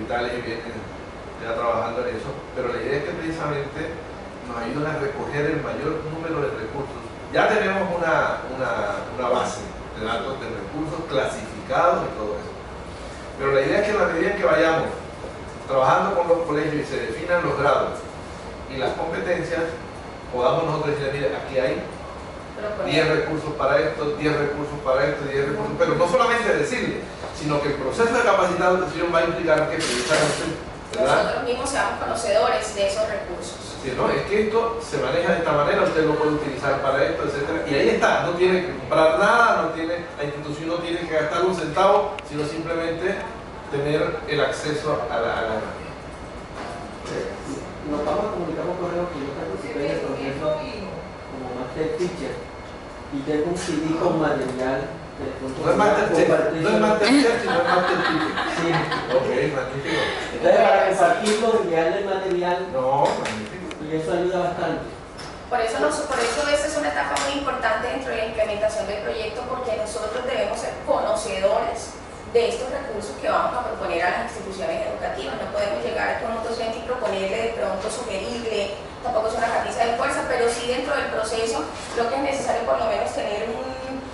Vitales y vienen ya trabajando en eso, pero la idea es que precisamente nos ayuden a recoger el mayor número de recursos. Ya tenemos una base de datos de recursos clasificados y todo eso, pero la idea es que en la medida en que vayamos trabajando con los colegios y se definan los grados y las competencias, podamos nosotros decir, mire, aquí hay 10 recursos para esto, 10 recursos para esto, 10 recursos, pero no solamente decirle, sino que el proceso de capacitación va a implicar que precisamente, ¿verdad?, nosotros mismos seamos conocedores de esos recursos. Sí, no, es que esto se maneja de esta manera, usted lo puede utilizar para esto, etcétera, y ahí está, no tiene que comprar nada, la institución no tiene que gastar un centavo, sino simplemente tener el acceso a la herramienta. Nos vamos a comunicar por correo que yo participé en el proceso como Master Teacher y tengo un CD con material. No es Masterchef, no es Masterchef, sino es Master Teacher. Sí. Ok, magnífico. Entonces, para compartirlo, enviarle el material, No, magnífico. y eso ayuda bastante. Por eso esa es una etapa muy importante dentro de la implementación del proyecto, porque nosotros debemos ser conocedores de estos recursos que vamos a proponer a las instituciones educativas. No podemos llegar con un docente y proponerle de pronto, sugerirle, tampoco es una camisa de fuerza, pero sí dentro del proceso creo que es necesario por lo menos tener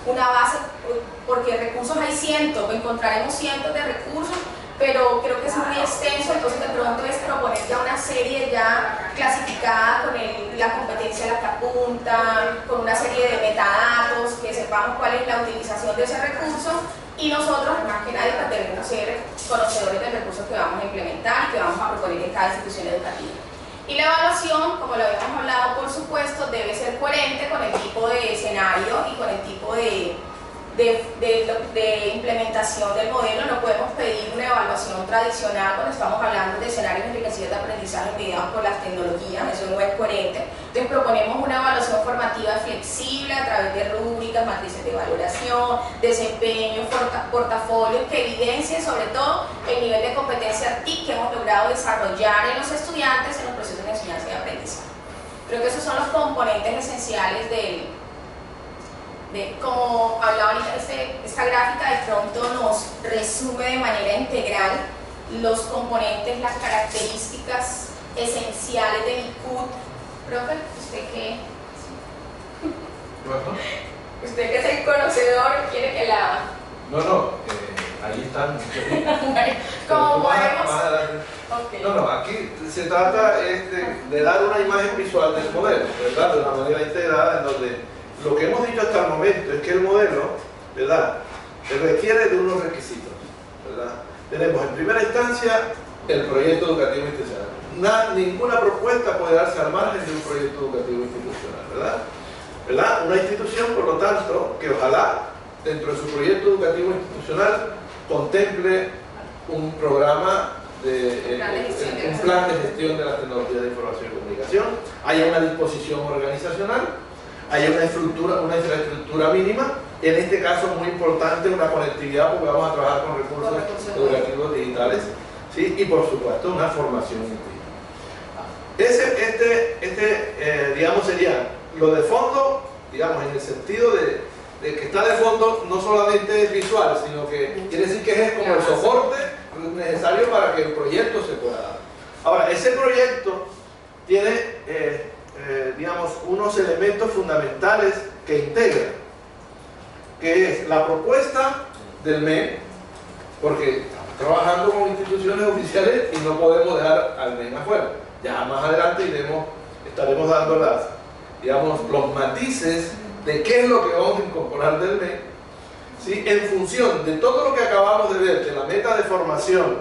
una base, porque recursos hay cientos, encontraremos cientos de recursos, pero creo que es muy extenso, entonces de pronto es proponer ya una serie ya clasificada con la competencia a la que apunta, con una serie de metadatos, que sepamos cuál es la utilización de ese recurso, y nosotros, más que nadie, pues debemos ser conocedores del recurso que vamos a implementar y que vamos a proponer en cada institución educativa. Y la evaluación, como lo habíamos hablado, por supuesto, debe ser coherente con el tipo de escenario y con el tipo de implementación del modelo. No podemos pedir una evaluación tradicional cuando estamos hablando de escenarios enriquecidos de aprendizaje mediados por las tecnologías, eso no es coherente. Entonces proponemos una evaluación formativa flexible a través de rúbricas, matrices de valoración, desempeño, portafolios que evidencien sobre todo el nivel de competencia TIC que hemos logrado desarrollar en los estudiantes en los procesos de enseñanza y aprendizaje. Creo que esos son los componentes esenciales como hablaba ahorita, esta gráfica de pronto nos resume de manera integral los componentes, las características esenciales del ICUT. Profe, ¿usted qué? Usted que es el conocedor, quiere que la... No, ahí están. Como podemos... Okay. No, aquí se trata de dar una imagen visual del modelo, ¿verdad? De una manera integrada, en donde lo que hemos dicho hasta el momento es que el modelo, ¿verdad?, requiere de unos requisitos, ¿verdad? Tenemos en primera instancia el proyecto educativo institucional. Ninguna propuesta puede darse al margen de un proyecto educativo institucional, ¿verdad? Una institución, por lo tanto, que ojalá dentro de su proyecto educativo institucional contemple un programa un plan de gestión de la tecnología de información y comunicación, haya una disposición organizacional, haya una infraestructura mínima, en este caso muy importante una conectividad, porque vamos a trabajar con recursos educativos digitales, ¿sí? Y por supuesto una formación continua. Digamos, sería lo de fondo, digamos, en el sentido de que está de fondo no solamente es visual, sino que quiere decir que es como el soporte necesario para que el proyecto se pueda dar. Ahora, ese proyecto tiene, digamos, unos elementos fundamentales que integran, que es la propuesta del MEN, porque estamos trabajando con instituciones oficiales y no podemos dejar al MEN afuera. Ya más adelante estaremos dando los matices de qué es lo que vamos a incorporar del MEN, ¿sí? En función de todo lo que acabamos de ver, de la meta de formación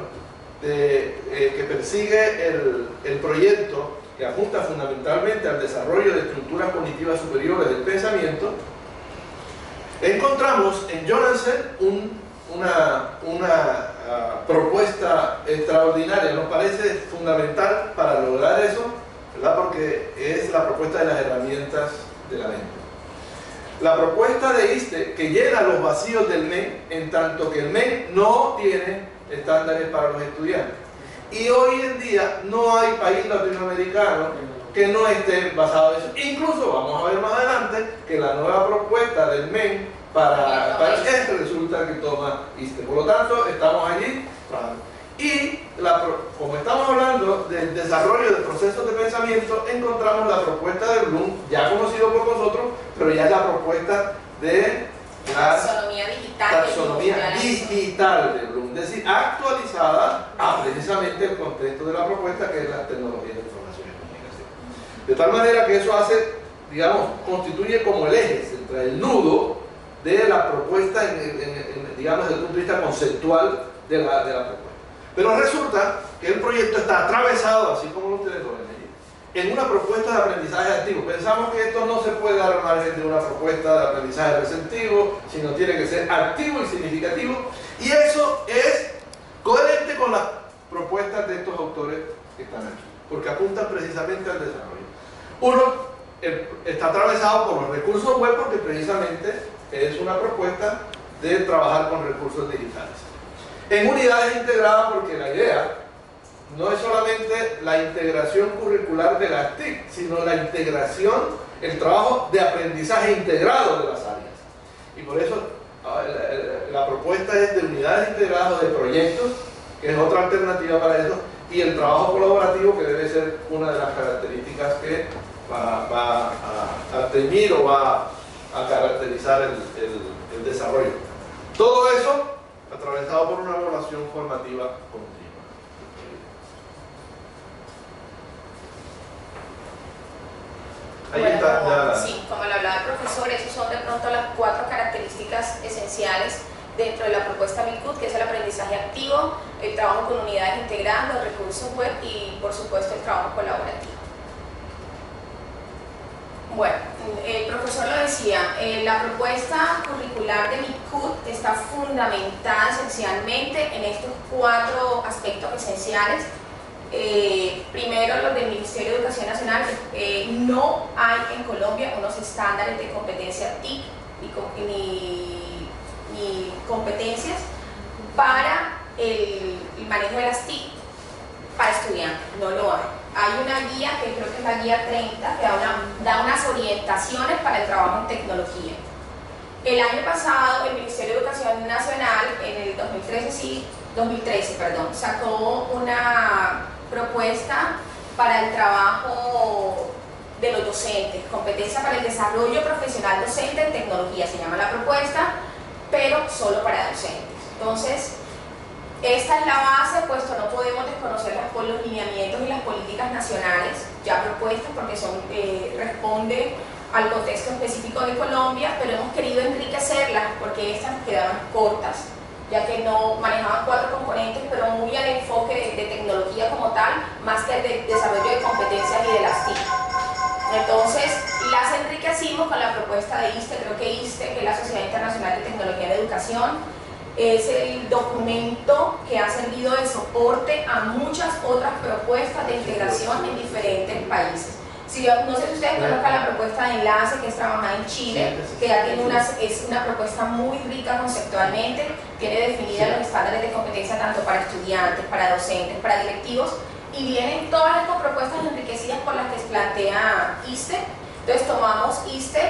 que persigue el proyecto, que apunta fundamentalmente al desarrollo de estructuras cognitivas superiores del pensamiento, encontramos en Jonathan una propuesta extraordinaria, nos parece fundamental para lograr eso, ¿verdad? Porque es la propuesta de las herramientas de la mente. La propuesta de ISTE, que llena los vacíos del MEN, en tanto que el MEN no tiene estándares para los estudiantes. Y hoy en día no hay país latinoamericano que no esté basado en eso. Incluso vamos a ver más adelante que la nueva propuesta del MEN para este resulta que toma ISTE. Por lo tanto, estamos allí. Y la como estamos hablando del desarrollo de procesos de pensamiento, encontramos la propuesta de Bloom, ya conocido por nosotros, pero ya es la propuesta de la taxonomía digital de Bloom, es decir, actualizada a precisamente el contexto de la propuesta, que es la tecnología de información y comunicación. De tal manera que eso hace, digamos, constituye como el eje central, el nudo de la propuesta, digamos, desde el punto de vista conceptual de la propuesta. Pero resulta que el proyecto está atravesado, así como ustedes lo ven allí, en una propuesta de aprendizaje activo. Pensamos que esto no se puede dar al margen de una propuesta de aprendizaje receptivo, sino tiene que ser activo y significativo, y eso es coherente con las propuestas de estos autores que están aquí, porque apuntan precisamente al desarrollo. Uno está atravesado por los recursos web, porque precisamente es una propuesta de trabajar con recursos digitales. En unidades integradas, porque la idea no es solamente la integración curricular de las TIC, sino la integración, el trabajo de aprendizaje integrado de las áreas. Y por eso la propuesta es de unidades integradas o de proyectos, que es otra alternativa para eso, y el trabajo colaborativo, que debe ser una de las características que va a teñir o va a caracterizar el desarrollo. Todo eso atravesado por una evaluación formativa continua. Ahí bueno, está ya. Sí, como lo hablaba el profesor, esas son de pronto las 4 características esenciales dentro de la propuesta MICUT, que es el aprendizaje activo, el trabajo con unidades integradas, los recursos web y, por supuesto, el trabajo colaborativo. Bueno, el profesor lo decía, la propuesta curricular de MICUT está fundamentada esencialmente en estos 4 aspectos esenciales. Primero, los del Ministerio de Educación Nacional. No hay en Colombia unos estándares de competencia TIC ni competencias para el manejo de las TIC para estudiantes, no lo hay. Hay una guía, que creo que es la guía 30, que da unas orientaciones para el trabajo en tecnología. El año pasado, el Ministerio de Educación Nacional, en el 2013, sacó una propuesta para el trabajo de los docentes, competencia para el desarrollo profesional docente en tecnología, se llama la propuesta, pero solo para docentes. Entonces, esta es la base, puesto no podemos desconocer los lineamientos y las políticas nacionales ya propuestas, porque responden al contexto específico de Colombia, pero hemos querido enriquecerlas porque estas quedaban cortas, ya que no manejaban 4 componentes, pero muy al enfoque de tecnología como tal, más que el de desarrollo de competencias y de las TIC. Entonces, las enriquecimos con la propuesta de ISTE. Creo que ISTE, que es la Sociedad Internacional de Tecnología de Educación, es el documento que ha servido de soporte a muchas otras propuestas de integración en diferentes países. No sé si ustedes conozcan la propuesta de enlace, que es trabajada en Chile, que ya tiene es una propuesta muy rica conceptualmente, tiene definidas los estándares de competencia tanto para estudiantes, para docentes, para directivos, y vienen todas estas propuestas enriquecidas por las que plantea ISTE. Entonces tomamos ISTE,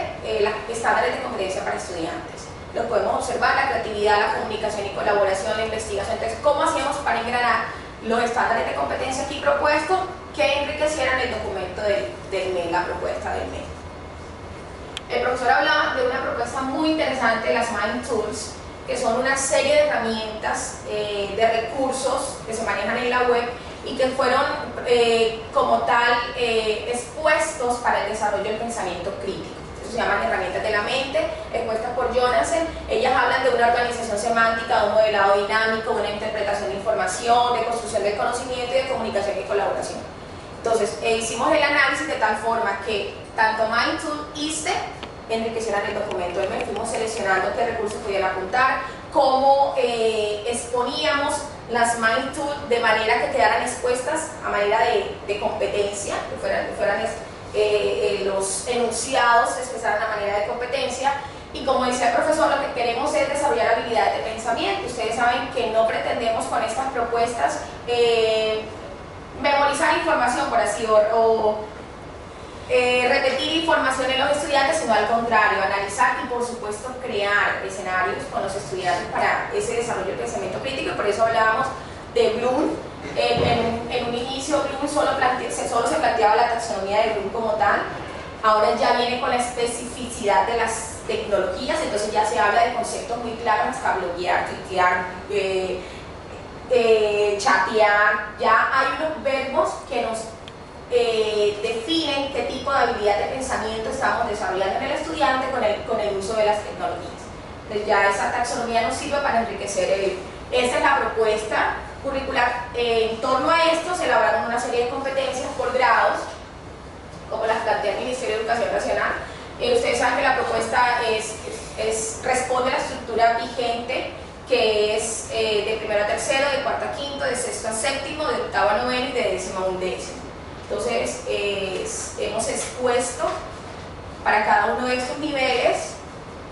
los estándares de competencia para estudiantes. Lo podemos observar, la creatividad, la comunicación y colaboración, la investigación. Entonces, ¿cómo hacíamos para engranar los estándares de competencia aquí propuestos que enriquecieran el documento del MED, la propuesta del MED? El profesor hablaba de una propuesta muy interesante, las Mind Tools, que son una serie de herramientas, de recursos que se manejan en la web y que fueron como tal expuestos para el desarrollo del pensamiento crítico. Se llaman herramientas de la mente, expuestas por Jonathan. Ellas hablan de una organización semántica, de un modelado dinámico, de una interpretación de información, de construcción del conocimiento y de comunicación y colaboración. Entonces, hicimos el análisis de tal forma que tanto MindTool y ISTE enriquecieran el documento del MED. Fuimos seleccionando qué recursos podían apuntar, cómo exponíamos las MindTool de manera que quedaran expuestas a manera de competencia, que fueran los enunciados expresaran a manera de competencia. Y como decía el profesor, lo que queremos es desarrollar habilidades de pensamiento. Ustedes saben que no pretendemos con estas propuestas memorizar información, por así, o repetir información en los estudiantes, sino al contrario, analizar y por supuesto crear escenarios con los estudiantes para ese desarrollo del pensamiento crítico. Y por eso hablábamos de Bloom en taxonomía de Bloom como tal. Ahora ya viene con la especificidad de las tecnologías, entonces ya se habla de conceptos muy claros, hasta bloguear, tuitear, chatear. Ya hay unos verbos que nos definen qué tipo de habilidad de pensamiento estamos desarrollando en el estudiante con el uso de las tecnologías. Entonces ya esa taxonomía nos sirve para enriquecer el... Esa es la propuesta curricular. En torno a esto se elaboraron una serie de competencias por grados, como las plantea el Ministerio de Educación Nacional. Ustedes saben que la propuesta responde a la estructura vigente, que es de primero a tercero, de cuarto a quinto, de sexto a séptimo, de octavo a noveno y de décimo a undécimo. Entonces, hemos expuesto para cada uno de estos niveles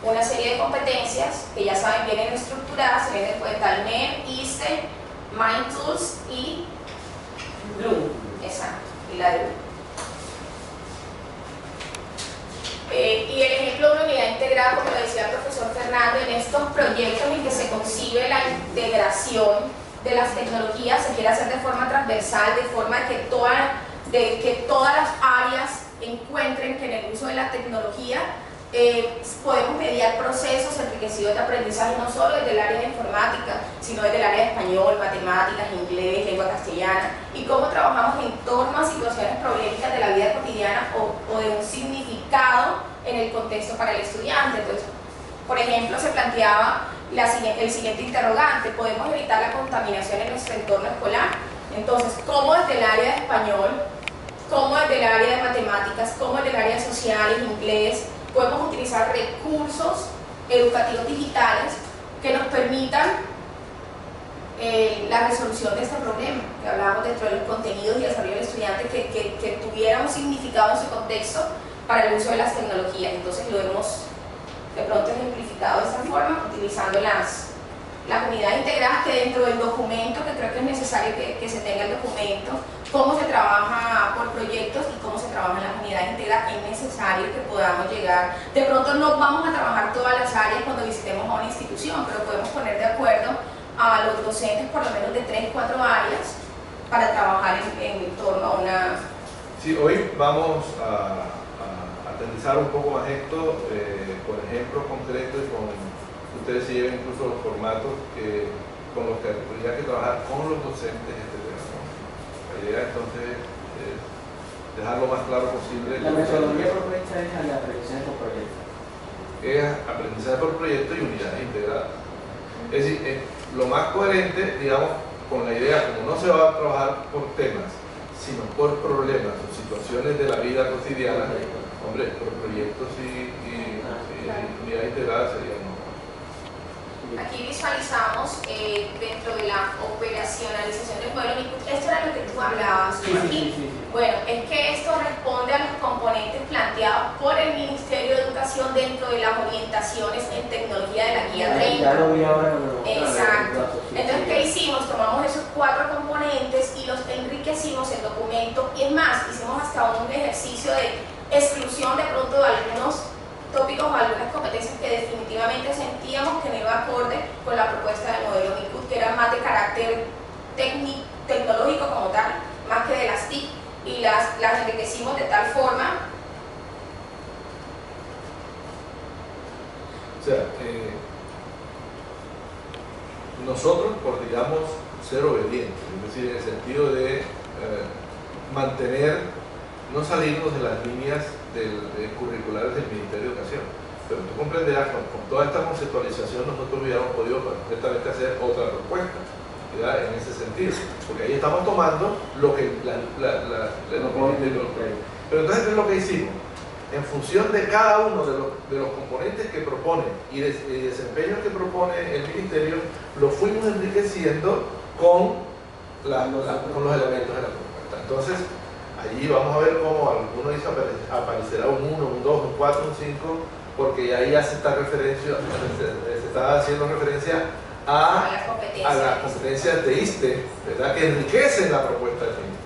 una serie de competencias que ya saben vienen estructuradas, se vienen de Talmer, ISTE, MindTools y Bloom. Exacto, y la de Bloom. Y el ejemplo de una unidad integrada, como lo decía el profesor Fernando, en estos proyectos en que se concibe la integración de las tecnologías, se quiere hacer de forma transversal, de forma de que todas las áreas encuentren que en el uso de la tecnología podemos mediar procesos enriquecidos de aprendizaje no solo desde el área de informática, sino desde el área de español, matemáticas, inglés, lengua castellana, y cómo trabajamos en torno a situaciones problemáticas de la vida cotidiana o de un significado en el contexto para el estudiante. Entonces, por ejemplo, se planteaba el siguiente interrogante: ¿podemos evitar la contaminación en nuestro entorno escolar? Entonces, ¿cómo desde el área de español, cómo desde el área de matemáticas, cómo desde el área de sociales, inglés, podemos utilizar recursos educativos digitales que nos permitan la resolución de este problema que hablábamos dentro de los contenidos y desarrollo del estudiante, que tuviera un significado en su contexto para el uso de las tecnologías? Entonces lo hemos de pronto ejemplificado de esta forma, utilizando las unidades integradas, que dentro del documento, que creo que es necesario que se tenga el documento, cómo se trabaja por proyectos y cómo se trabaja en las unidades integradas, es necesario que podamos llegar. De pronto no vamos a trabajar todas las áreas cuando visitemos a una institución, pero podemos poner de acuerdo a los docentes por lo menos de 3 o 4 áreas para trabajar en torno a una... Sí, hoy vamos a aterrizar un poco más esto con ejemplos concretos y con... Ustedes se lleven incluso los formatos con los que habría que trabajar con los docentes este tema, ¿no? La idea entonces es dejar lo más claro posible. La metodología propuesta es el aprendizaje por proyecto. Es aprendizaje por proyecto y unidades integradas. Es decir, lo más coherente, digamos, con la idea, como no se va a trabajar por temas, sino por problemas o situaciones de la vida cotidiana, hombre, por proyectos y unidades integradas serían... Aquí visualizamos dentro de la operacionalización del modelo Micut. Esto era lo que tú hablabas, Joaquín. Sí. Bueno, es que esto responde a los componentes planteados por el Ministerio de Educación dentro de las orientaciones en tecnología de la guía 30. Ya lo vi ahora. Exacto. Entonces, ¿qué hicimos? Tomamos esos 4 componentes y los enriquecimos en documento, y es más, hicimos hasta un ejercicio de exclusión de pronto de algunos tópicos o algunas competencias que definitivamente sentíamos que no iba acorde con la propuesta del modelo Micut, que era más de carácter tecnológico como tal, más que de las TIC, y las enriquecimos de tal forma. O sea, nosotros, por digamos, ser obedientes, es decir, en el sentido de mantener, no salirnos de las líneas curriculares del Ministerio de Educación. Pero tú comprenderás, con toda esta conceptualización nosotros hubiéramos podido perfectamente hacer otra propuesta, ¿verdad? En ese sentido, porque ahí estamos tomando lo que pero entonces, ¿qué es lo que hicimos? En función de cada uno de los componentes que propone y desempeños que propone el Ministerio, lo fuimos enriqueciendo con los elementos de la propuesta. Entonces, allí vamos a ver cómo alguno dice aparecerá un 1, un 2, un 4, un 5, porque ahí ya se está haciendo referencia a las competencias de ISTE, ¿verdad? Que enriquecen la propuesta del Ministerio.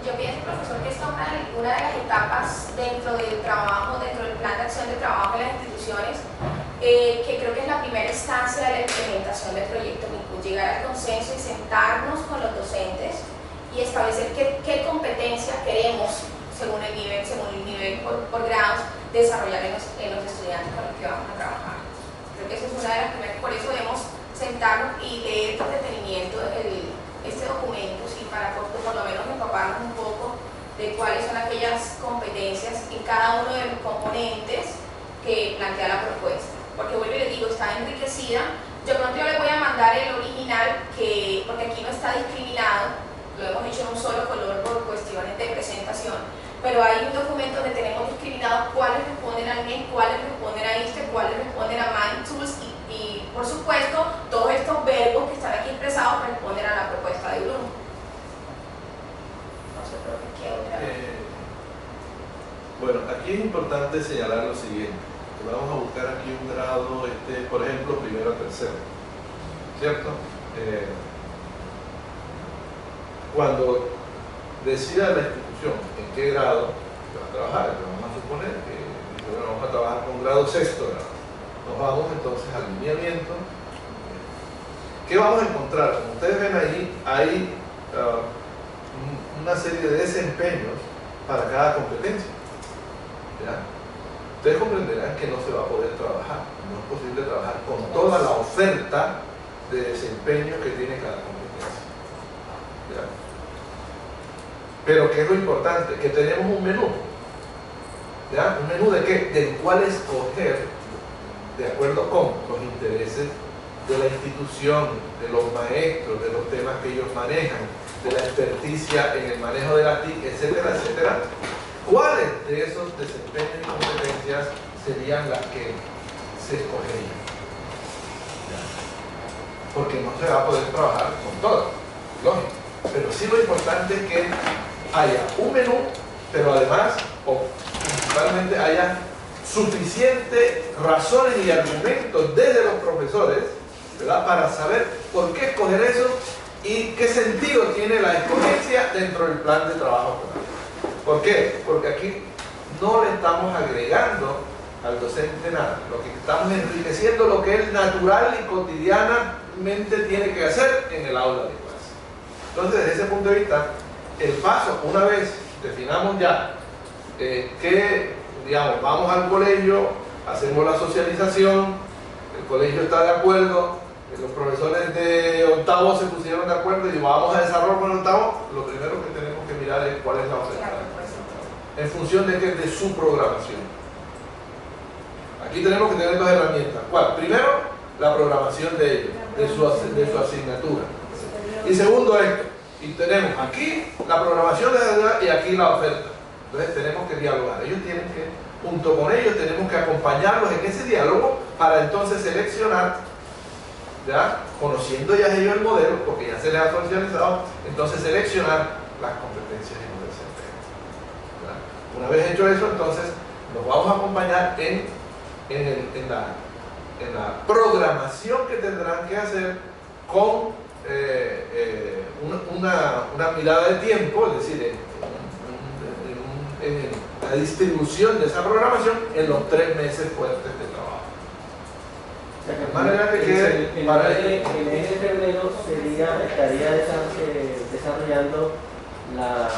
Yo pienso, profesor, que esta es una de las etapas dentro del trabajo, dentro del plan de acción de trabajo de las instituciones, que creo que es la primera instancia de la implementación del proyecto MICUT, llegar al consenso y sentarnos con los docentes y establecer qué competencia queremos, según el nivel por grados, desarrollar en los estudiantes con los que vamos a trabajar. Creo que esa es una de las primeras, por eso debemos sentarnos y leer con detenimiento este documento, ¿sí? Para por lo menos empaparnos un poco de cuáles son aquellas competencias en cada uno de los componentes que plantea la propuesta. Porque vuelvo y les digo, está enriquecida. Yo pronto les voy a mandar el original, porque aquí no está discriminado, lo hemos hecho en un solo color por cuestiones de presentación, pero hay un documento donde tenemos discriminado cuáles responden al MEC, cuáles responden a ISTE, cuáles responden a MindTools y por supuesto todos estos verbos que están aquí expresados responden a la propuesta de Bloom. No sé, pero ¿qué otra? Bueno, aquí es importante señalar lo siguiente. Vamos a buscar aquí un grado, por ejemplo, primero a tercero, ¿cierto? Cuando decida la institución en qué grado se va a trabajar, vamos a suponer que vamos a trabajar con grado sexto grado, nos vamos entonces al lineamiento. ¿Qué vamos a encontrar? Como ustedes ven ahí, hay una serie de desempeños para cada competencia, ¿ya? Ustedes comprenderán que no se va a poder trabajar, no es posible trabajar con toda la oferta de desempeño que tiene cada competencia, ¿ya? Pero ¿qué es lo importante? Que tenemos un menú, ¿ya? ¿Un menú de qué? Del cual escoger de acuerdo con los intereses de la institución, de los maestros, de los temas que ellos manejan, de la experticia en el manejo de la TIC, etcétera, etcétera. ¿Cuáles de esos desempeños y competencias serían las que se escogerían? Porque no se va a poder trabajar con todas, lógico. Pero sí lo importante es que haya un menú, pero además, o principalmente, haya suficientes razones y argumentos desde los profesores, ¿verdad?, para saber por qué escoger eso y qué sentido tiene la escogencia dentro del plan de trabajo. ¿Por qué? Porque aquí no le estamos agregando al docente nada, lo que estamos enriqueciendo lo que él natural y cotidianamente tiene que hacer en el aula de clase. Entonces, desde ese punto de vista, el paso, una vez definamos ya que, digamos, vamos al colegio, hacemos la socialización, el colegio está de acuerdo, los profesores de octavo se pusieron de acuerdo y vamos a desarrollar con el octavo, lo primero que tenemos que mirar es cuál es la oferta. ¿En función de qué? De su programación. Aquí tenemos que tener dos herramientas. ¿Cuál? Primero, la programación de ellos, de su asignatura. Y segundo, esto. Y tenemos aquí la programación de la asignatura y aquí la oferta. Entonces tenemos que dialogar. Ellos tienen que, junto con ellos, tenemos que acompañarlos en ese diálogo para entonces seleccionar, ya conociendo ya ellos el modelo, porque ya se les ha socializado, entonces seleccionar las competencias y los desempeños. Una vez hecho eso, entonces nos vamos a acompañar en la programación que tendrán que hacer con una mirada de tiempo, es decir, en la distribución de esa programación en los 3 meses fuertes de trabajo. De manera que quede para el mes de febrero estaría desarrollando la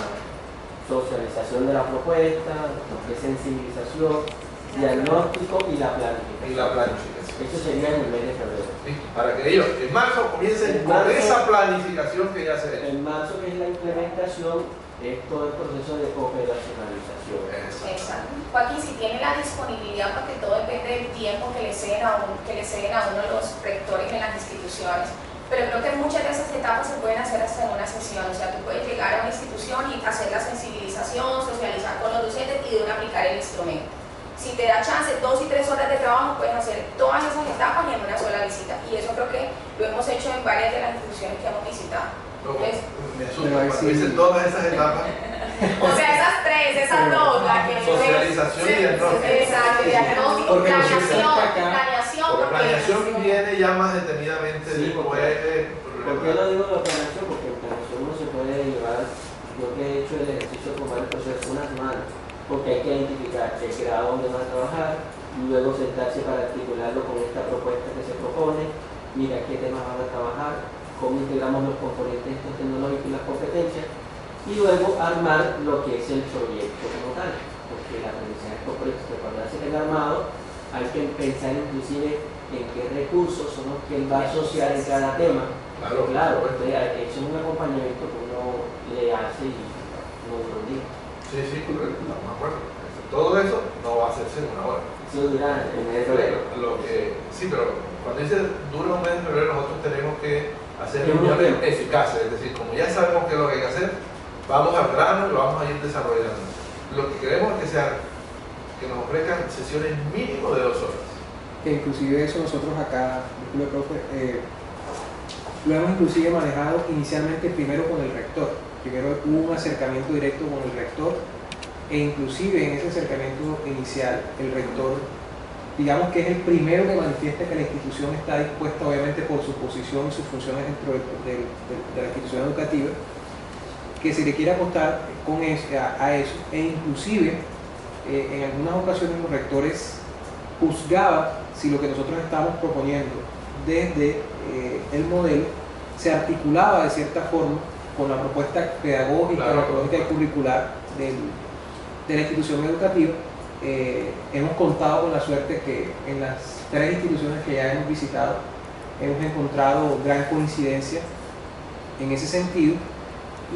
socialización de la propuesta, lo que es sensibilización, diagnóstico y la planificación. Eso sería en el mes de febrero. ¿Sí? Para que ellos en marzo comiencen con esa planificación que ya se ha hecho. En marzo, que es la implementación, es todo el proceso de operacionalización. Exacto. Joaquín, si tiene la disponibilidad, porque todo depende del tiempo que le ceden a uno los rectores en las instituciones, pero creo que muchas de esas etapas se pueden hacer hasta en una sesión. O sea, tú puedes llegar a una institución y hacer la sensibilización, socializar con los docentes y de una aplicar el instrumento. Si te da chance, 2 y 3 horas de trabajo, puedes hacer todas esas etapas y en una sola visita. Y eso creo que lo hemos hecho en varias de las instituciones que hemos visitado. Entonces, me asusta cuando dicen todas esas etapas. O sea, esas 3, esas 2, la que socialización y diagnóstico. Exacto, diagnóstico, planeación. Porque planeación viene ya más detenidamente después. ¿Por qué lo digo de planeación? Porque en planeación uno se puede llevar, yo que he hecho el ejercicio como el proceso una semana, porque hay que identificar el grado donde van a trabajar y luego sentarse para articularlo con esta propuesta que se mira qué temas van a trabajar, cómo integramos los componentes estos tecnológicos y las competencias, y luego armar lo que es el proyecto como tal, porque la aprendizaje de estos proyectos, que cuando ya se tenga armado, hay que pensar inclusive en qué recursos son los que él va a asociar en cada tema. Claro, eso es un acompañamiento que uno le hace y no lo diga. Sí, correcto, no me acuerdo. Todo eso no va a hacerse en una hora. Eso dura el mes de febrero. Sí, pero cuando dice dura un mes de febrero, nosotros tenemos que hacer reuniones eficaces. Es decir, como ya sabemos qué es lo que hay que hacer, vamos al grano y lo vamos a ir desarrollando. Lo que queremos es que nos ofrezcan sesiones mínimo de 2 horas. Que inclusive eso nosotros acá, profe, lo hemos inclusive manejado inicialmente primero con el rector. Primero hubo un acercamiento directo con el rector e inclusive en ese acercamiento inicial el rector, digamos que es el primero que manifiesta que la institución está dispuesta, obviamente por su posición y sus funciones dentro de la institución educativa, que se le quiere apostar a eso, e inclusive en algunas ocasiones los rectores juzgaban si lo que nosotros estamos proponiendo desde el modelo se articulaba de cierta forma con la propuesta pedagógica, metodológica y curricular de la institución educativa. Hemos contado con la suerte que en las 3 instituciones que ya hemos visitado hemos encontrado gran coincidencia en ese sentido,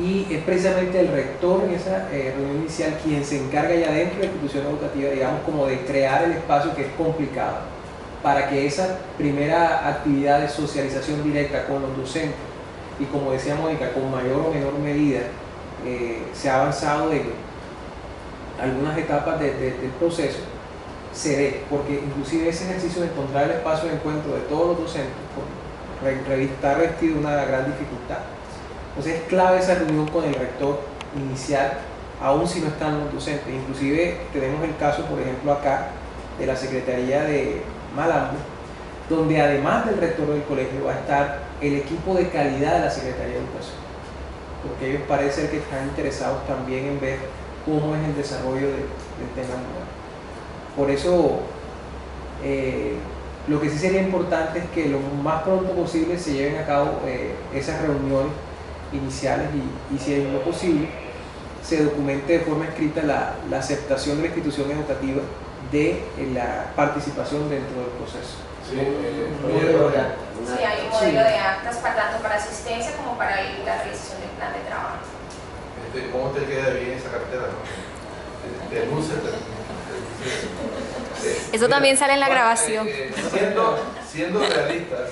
y es precisamente el rector en esa reunión inicial quien se encarga ya dentro de la institución educativa, digamos, como de crear el espacio, que es complicado, para que esa primera actividad de socialización directa con los docentes, y como decía Mónica, con mayor o menor medida se ha avanzado en algunas etapas del proceso, se dé, porque inclusive ese ejercicio de encontrar el espacio de encuentro de todos los docentes está revestido de una gran dificultad. Entonces es clave esa reunión con el rector inicial, aun si no están los docentes. Inclusive tenemos el caso, por ejemplo, acá de la Secretaría de Malambo, donde además del rector del colegio va a estar el equipo de calidad de la Secretaría de Educación, porque ellos parece ser que están interesados también en ver cómo es el desarrollo del tema nuevo. Por eso lo que sí sería importante es que lo más pronto posible se lleven a cabo esas reuniones iniciales y si es lo posible se documente de forma escrita la aceptación de la institución educativa de la participación dentro del proceso. Sí, hay un modelo de actas tanto para asistencia como para la realización del plan de trabajo. ¿Cómo te queda bien esa cartera? De luces. Eso también sale en la grabación. Siendo realistas,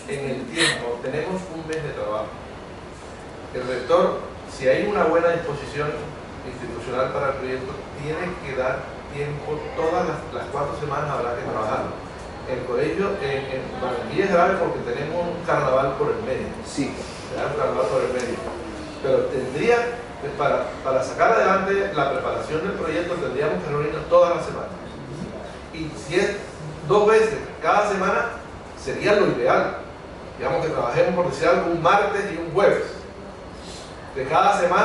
en el tiempo tenemos un mes de trabajo. El rector, si hay una buena disposición institucional para el proyecto, tiene que dar tiempo, todas las 4 semanas habrá que trabajar. El colegio en Barranquilla es grave porque tenemos un carnaval por el medio. Sí. Un carnaval por el medio. Pero tendría, para sacar adelante la preparación del proyecto, tendríamos que reunirnos todas las semanas. Y si es 2 veces cada semana, sería lo ideal. Digamos que trabajemos, por decir algo, un martes y un jueves de cada semana.